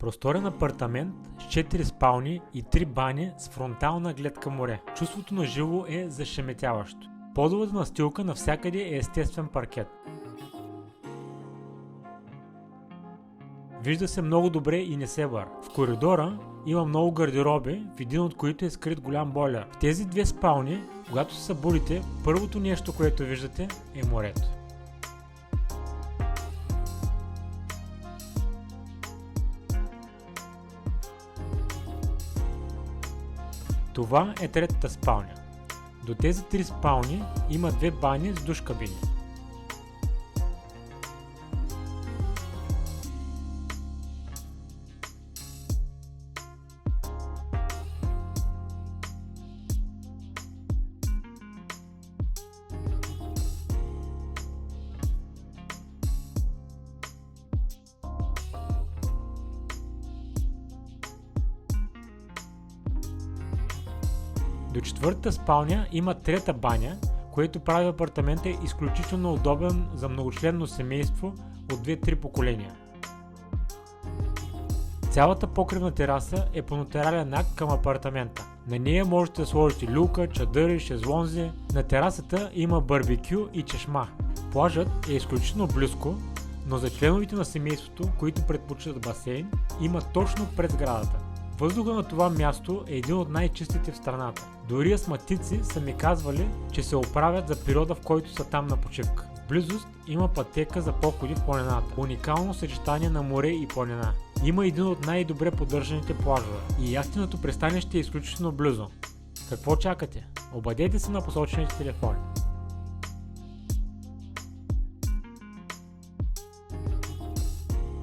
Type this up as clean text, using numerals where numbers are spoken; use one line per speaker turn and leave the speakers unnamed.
Просторен апартамент с 4 спални и 3 бани с фронтална глед към море. Чувството на живо е зашеметяващо. Подовата настилка навсякъде е естествен паркет. Вижда се много добре и не се бър. В коридора има много гардероби, в един от които е скрит голям бойлер. В тези две спални, когато се събудите, първото нещо, което виждате, е морето. Това е третата спалня. До тези 3 спални има 2 бани с душ кабини. До четвъртата спалня има трета баня, което прави апартамента изключително удобен за многочленно семейство от 2-3 поколения. Цялата покривна тераса е по нотариален акт към апартамента. На нея можете да сложите люлка, чадъри, шезлонзи. На терасата има барбекю и чешма. Плажът е изключително близко, но за членовете на семейството, които предпочитат басейн, има точно пред сградата. Въздухът на това място е един от най-чистите в страната. Дори астматици са ми казвали, че се оправят за периода, в който са там на почивка. В близост има пътека за походи в планината. Уникално съчетание на море и планина. Има един от най-добре поддържаните плажове и яхтеното пристанище е изключително близо. Какво чакате? Обадете се на посочените телефони.